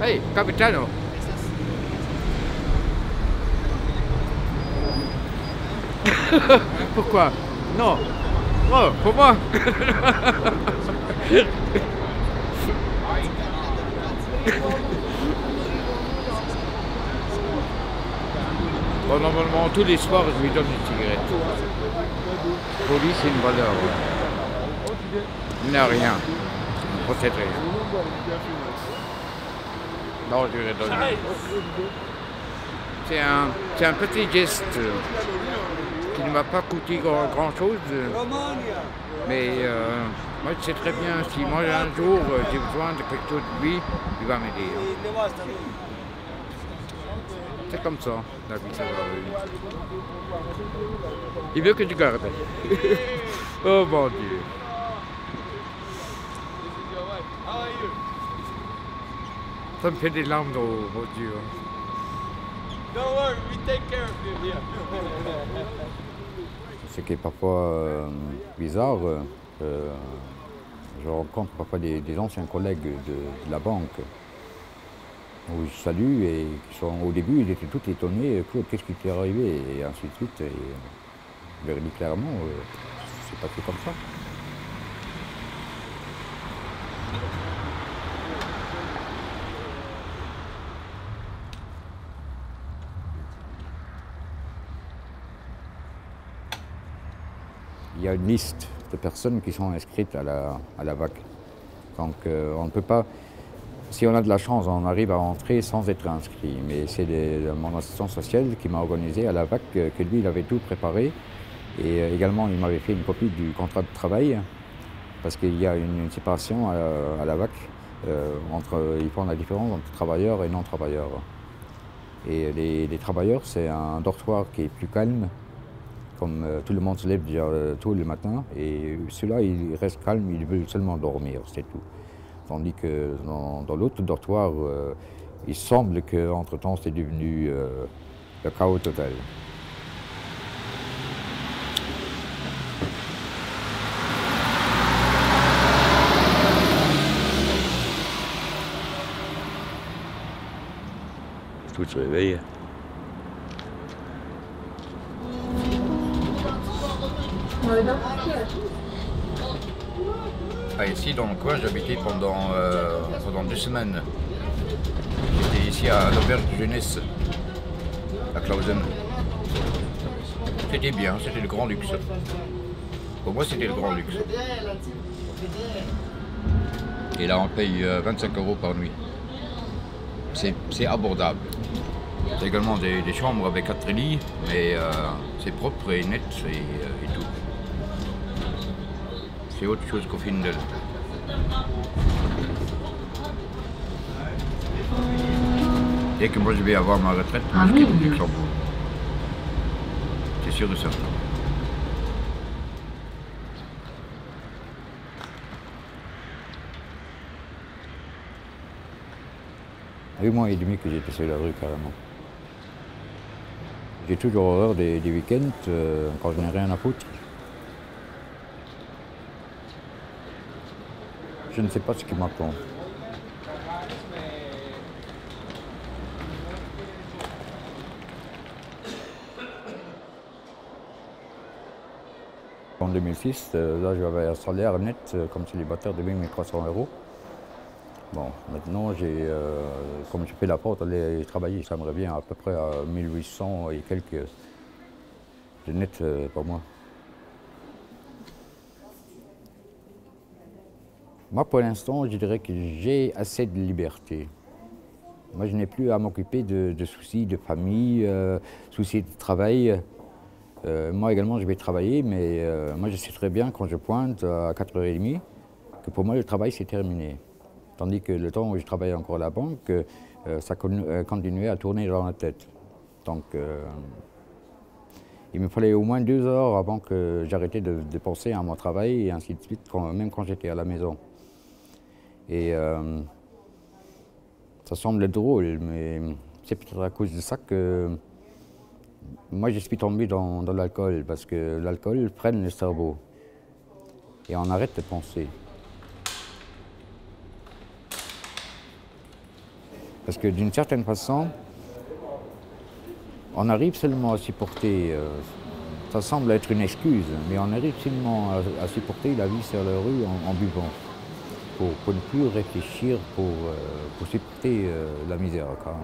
Hey, capitano. Pourquoi? Non. Oh, pour moi. Bon, normalement, tous les soirs, je lui donne une cigarette. Pour lui, c'est une valeur. Il n'a rien. Il ne possède rien. Non, je lui redonne. C'est un petit geste qui ne m'a pas coûté grand-chose. Mais moi, je sais très bien, si moi, un jour, j'ai besoin de quelque chose de lui, il va m'aider. C'est comme ça, la vie, ça va. Il veut que tu gardes. Oh mon Dieu. Ça me fait des larmes aux yeux. Don't worry, we take care of him here. Ce qui est parfois bizarre, je rencontre parfois des anciens collègues de la banque où je salue et qui sont, au début ils étaient tout étonnés, Claude, qu'est-ce qui t'est arrivé et ainsi de suite. Et je leur dis clairement, c'est passé comme ça. Il y a une liste de personnes qui sont inscrites à la VAC. Donc on ne peut pas, si on a de la chance, on arrive à entrer sans être inscrit. Mais c'est mon assistant social qui m'a organisé à la VAC, que lui il avait tout préparé. Et également il m'avait fait une copie du contrat de travail, parce qu'il y a une séparation à la VAC, ils font la différence entre travailleurs et non-travailleurs. Et les travailleurs, c'est un dortoir qui est plus calme, comme tout le monde se lève déjà tôt le matin, et ceux-là, ils restent calmes, ils veulent seulement dormir, c'est tout. Tandis que dans l'autre dortoir, il semble qu'entre-temps, c'est devenu le chaos total. Tout se réveille. Ah, ici, dans le coin, j'habitais pendant 2 semaines. J'étais ici à l'auberge de jeunesse, à Clausen. C'était bien, c'était le grand luxe. Pour moi, c'était le grand luxe. Et là, on paye 25 € par nuit. C'est abordable. C'est également des chambres avec 4 lits, mais c'est propre et net et tout. C'est autre chose qu'au Findel. Dès que moi je vais avoir ma retraite, je quitte le Luxembourg. C'est sûr et certain. 8 mois et demi que j'étais sur la rue carrément. J'ai toujours horreur des week-ends quand je n'ai rien à foutre. Je ne sais pas ce qui m'attend. En 2006, là j'avais un salaire net comme célibataire de 8 300 €. Bon, maintenant, comme je fais la porte, aller travailler, ça me revient à peu près à 1800 et quelques de net par mois. Moi, pour l'instant, je dirais que j'ai assez de liberté. Moi, je n'ai plus à m'occuper de soucis de famille, soucis de travail. Moi également, je vais travailler, mais moi, je sais très bien quand je pointe à 4h30 que pour moi, le travail, c'est terminé. Tandis que le temps où je travaillais encore à la banque, ça continuait à tourner dans la tête. Donc, il me fallait au moins 2 heures avant que j'arrêtais de penser à mon travail et ainsi de suite, même quand j'étais à la maison. Et ça semble drôle, mais c'est peut-être à cause de ça que moi je suis tombé dans l'alcool, parce que l'alcool freine le cerveau et on arrête de penser. Parce que d'une certaine façon, on arrive seulement à supporter, ça semble être une excuse, mais on arrive seulement à supporter la vie sur la rue en buvant, pour ne plus réfléchir, pour supporter la misère quand même.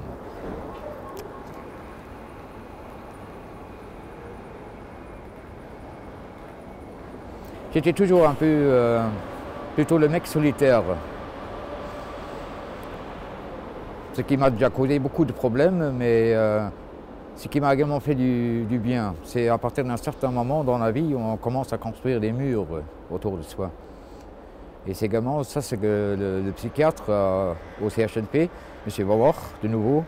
J'étais toujours un peu plutôt le mec solitaire. Ce qui m'a déjà causé beaucoup de problèmes, mais ce qui m'a également fait du bien. C'est à partir d'un certain moment dans la vie où on commence à construire des murs autour de soi. Et c'est également ça, c'est que le psychiatre au CHNP, M. Bauer, de nouveau,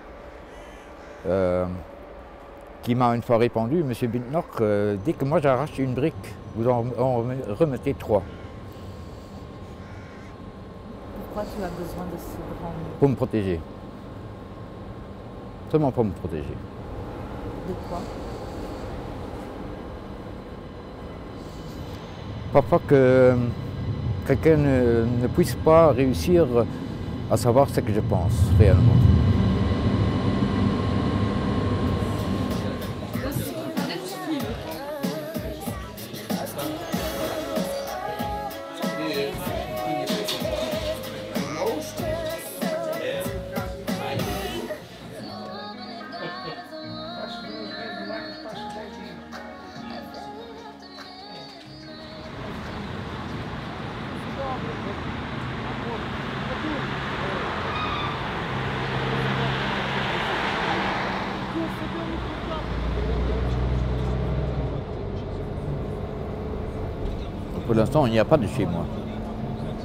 qui m'a une fois répondu, M. Bintnock, dès que moi j'arrache une brique, vous en remettez 3. Pourquoi tu as besoin de ce grand mur? Pour me protéger. Seulement pour me protéger. De quoi? Parfois que quelqu'un ne puisse pas réussir à savoir ce que je pense réellement. Pour l'instant, il n'y a pas de chez moi.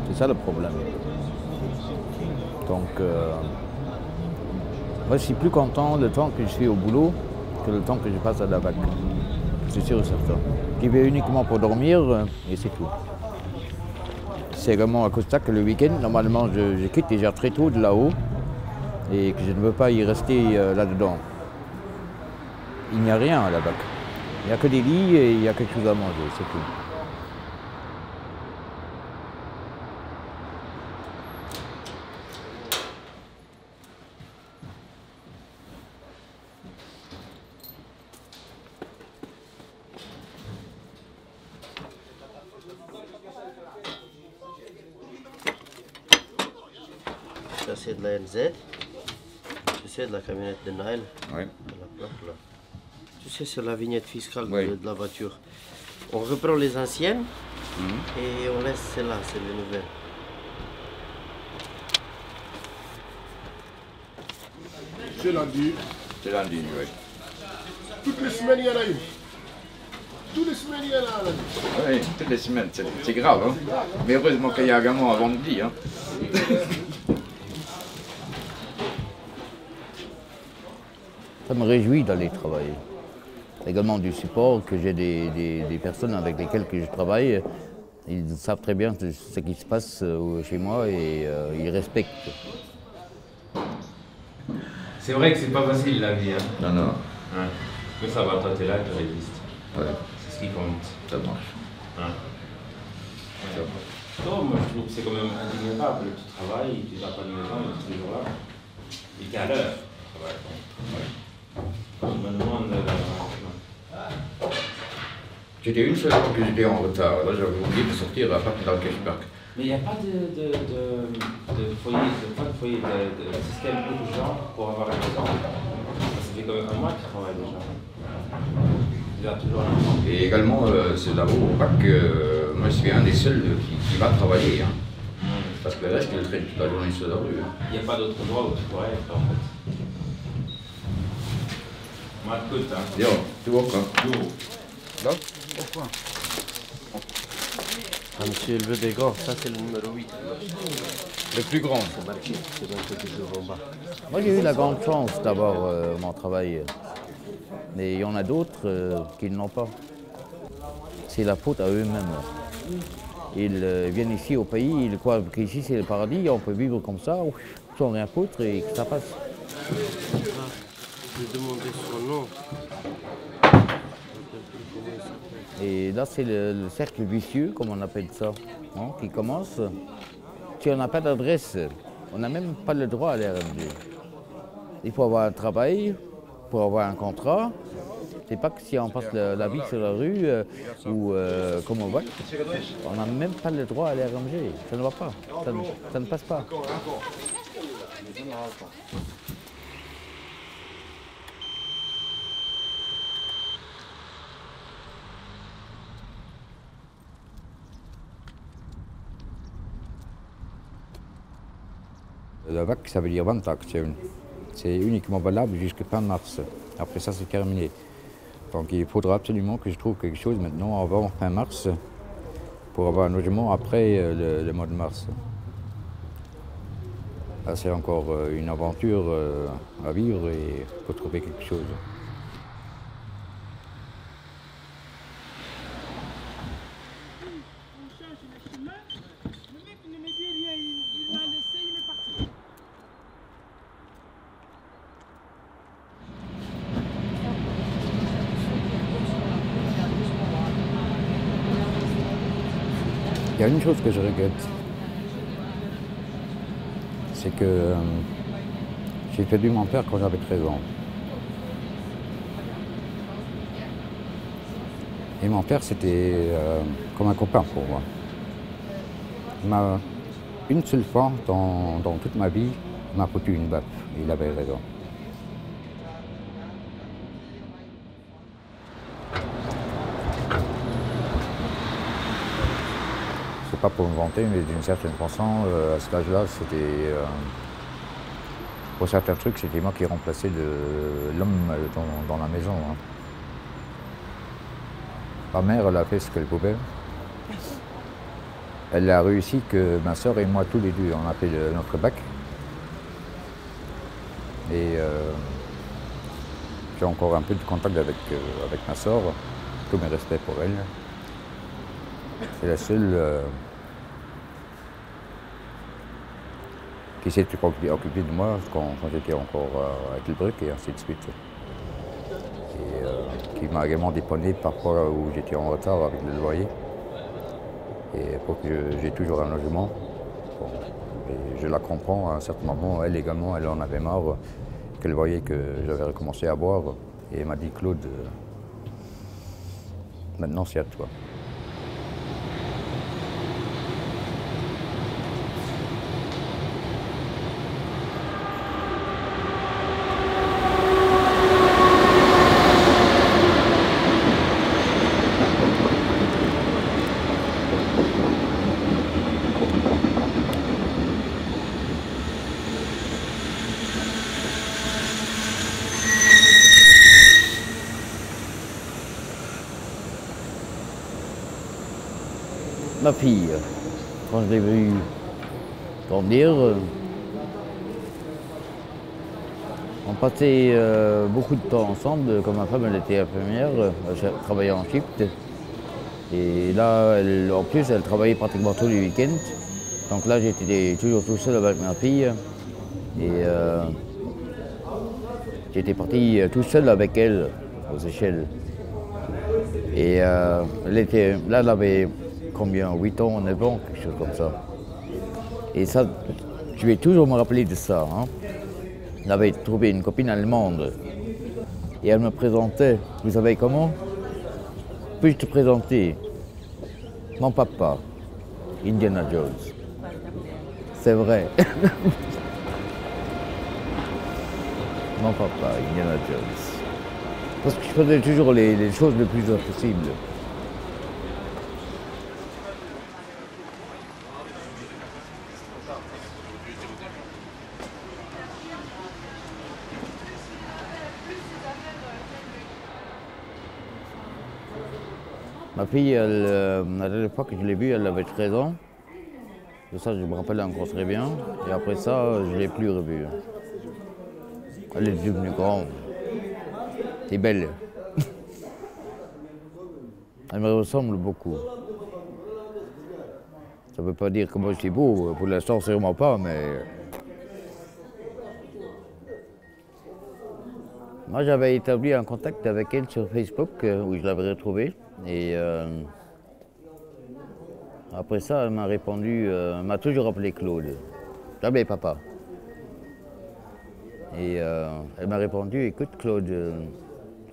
C'est ça le problème. Donc, moi, je suis plus content le temps que je suis au boulot que le temps que je passe à la vague. C'est sûr et certain. J'y vais uniquement pour dormir et c'est tout. C'est vraiment à cause de ça que le week-end, normalement, je quitte déjà très tôt de là-haut et que je ne veux pas y rester là-dedans. Il n'y a rien à la vague. Il n'y a que des lits et il y a quelque chose à manger, c'est tout. Ça c'est de la NZ, tu sais, de la camionnette de Nile, Oui. de la plaque là. Tu sais, c'est la vignette fiscale Oui. de la voiture. On reprend les anciennes et on laisse celle-là, c'est les nouvelles. C'est lundi. C'est lundi, oui. Toutes les semaines, il y en a une. Toutes les semaines, il y en a lundi. Oui, toutes les semaines, c'est grave. Hein? Mais heureusement qu'il y a également un vendredi. Hein? Ça me réjouit d'aller travailler. C'est également du support que j'ai des personnes avec lesquelles que je travaille. Ils savent très bien ce qui se passe chez moi et ils respectent. C'est vrai que c'est pas facile la vie. Hein. Non, non. Ouais. Mais ça va, toi t'es là, tu résistes. Ouais, C'est ce qui compte. ça marche. Hein. Ça marche. Toi, moi je trouve que c'est quand même indéniable. Tu travailles, tu n'as pas de maison, mais tu es toujours là. Et t'es à l'heure. Je me demande. J'étais une seule fois que j'étais en retard. Là, j'avais oublié de sortir à partir dans le cashback. Mais il n'y a pas de foyer, de système urgent pour avoir la maison. Ça fait quand même un mois que tu travailles déjà. Tu as toujours un enfant. Et également, c'est là-haut au bac, moi je suis un des seuls qui va travailler. Hein. Parce que le reste, il traîne toute la journée sur la rue. Hein. Il n'y a pas d'autre endroit où tu pourrais être en fait. Moi, écoute, hein. Yo, tu vois quoi? Là? Pourquoi? Ah, monsieur Élevé des Grands, ça c'est le numéro 8. Le plus grand. C'est marqué, c'est marqué toujours en bas. Moi j'ai eu la grande chance d'avoir mon travail. Mais il y en a d'autres qui ne l'ont pas. C'est la faute à eux-mêmes. Ils viennent ici au pays, ils croient qu'ici c'est le paradis, on peut vivre comme ça, sans rien foutre et que ça passe. vais demander son nom. Et là, c'est le cercle vicieux, comme on appelle ça, hein, qui commence. Si on n'a pas d'adresse, on n'a même pas le droit à l'RMG. Il faut avoir un travail, pour avoir un contrat. C'est pas que si on passe la vie sur la rue ou comme on voit, on n'a même pas le droit à l'RMG. Ça ne va pas, ça ne passe pas. La VAC, ça veut dire Vantaktion. C'est uniquement valable jusqu'à fin mars. Après ça, c'est terminé. Donc il faudra absolument que je trouve quelque chose maintenant avant fin mars pour avoir un logement après le mois de mars. Là, c'est encore une aventure à vivre et il faut trouver quelque chose. Il y a une chose que je regrette, c'est que j'ai perdu mon père quand j'avais 13 ans. Et mon père, c'était comme un copain pour moi. Une seule fois dans toute ma vie, il m'a foutu une baffe. Il avait raison. C'est pas pour me vanter, mais d'une certaine façon, à cet âge-là, c'était. Pour certains trucs, c'était moi qui remplaçais l'homme dans la maison. Hein. Ma mère, elle a fait ce qu'elle pouvait. Elle a réussi que ma soeur et moi, tous les deux, on a fait notre bac. Et j'ai encore un peu de contact avec ma soeur. Tous mes respects pour elle. C'est la seule qui s'est occupée de moi quand j'étais encore avec le brick et ainsi de suite. Et qui m'a également dépanné parfois où j'étais en retard avec le loyer. Et pour que j'ai toujours un logement. Bon, et je la comprends, à un certain moment, elle également, elle en avait marre qu'elle voyait que j'avais recommencé à boire. Et elle m'a dit, Claude, maintenant c'est à toi. Ma fille, quand je l'ai vue grandir, on passait beaucoup de temps ensemble. Comme ma femme, elle était infirmière, elle travaillait en shift. Et là, en plus, elle travaillait pratiquement tous les week-ends. Donc là, j'étais toujours tout seul avec ma fille. Et j'étais parti tout seul avec elle aux Seychelles. Et là, elle avait combien, 8 ans, 9 ans, quelque chose comme ça. Et ça, je vais toujours me rappeler de ça. Hein. Elle avait trouvé une copine allemande. Et elle me présentait, vous savez comment? Puis-je te présenter mon papa, Indiana Jones. C'est vrai. Mon papa, Indiana Jones. Parce que je faisais toujours les choses le plus impossible. Ma fille, la dernière fois que je l'ai vue, elle avait 13 ans. De ça, je me rappelle encore très bien. Et après ça, je ne l'ai plus revue. Elle est devenue grande. C'est belle. Elle me ressemble beaucoup. Ça ne veut pas dire que moi je suis beau, pour l'instant sûrement pas, mais Moi, j'avais établi un contact avec elle sur Facebook, où je l'avais retrouvée. Et après ça, elle m'a répondu, elle m'a toujours appelé Claude. Jamais papa. Et elle m'a répondu, écoute Claude,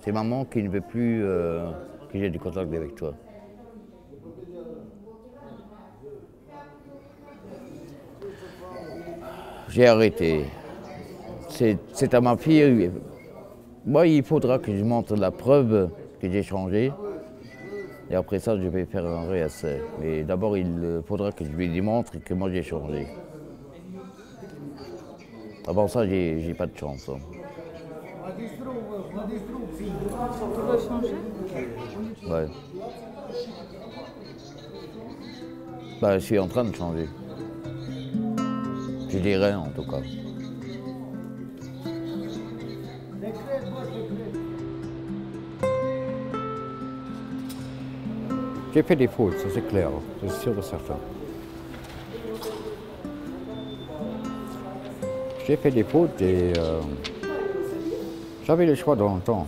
c'est maman qui ne veut plus que j'ai du contact avec toi. J'ai arrêté. C'est à ma fille. Moi, il faudra que je montre la preuve que j'ai changé. Et après ça, je vais faire un réessai. Mais d'abord, il faudra que je lui démontre que moi, j'ai changé. Avant ça, j'ai pas de chance. Hein. Tu veux changer? Ouais. Bah, je suis en train de changer. Je dirais en tout cas. J'ai fait des fautes, ça c'est clair, c'est sûr et certain. J'ai fait des fautes et j'avais le choix dans le temps.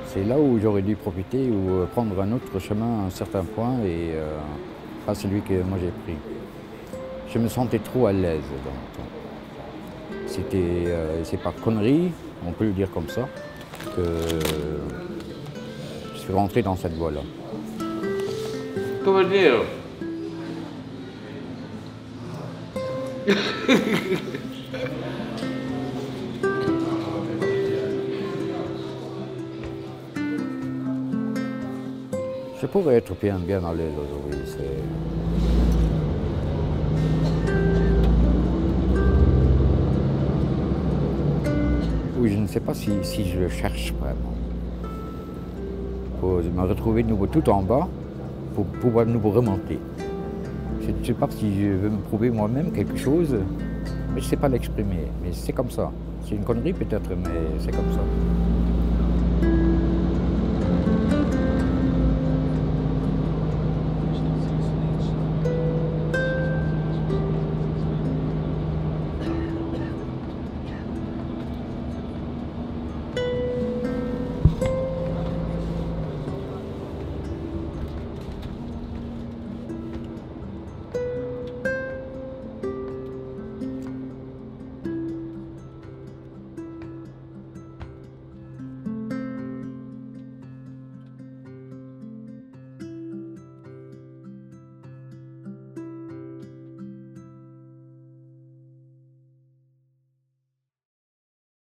C'est là où j'aurais dû profiter ou prendre un autre chemin à un certain point et pas celui que moi j'ai pris. Je me sentais trop à l'aise dans le temps. C'est par connerie, on peut le dire comme ça, que je suis rentré dans cette voie-là. Comment dire? Je pourrais être bien à l'aise aujourd'hui. Oui, je ne sais pas si je le cherche vraiment. Il faut me retrouver de nouveau tout en bas pour pouvoir de nouveau remonter. Je ne sais pas si je veux me prouver moi-même quelque chose, mais je ne sais pas l'exprimer. Mais c'est comme ça. C'est une connerie peut-être, mais c'est comme ça.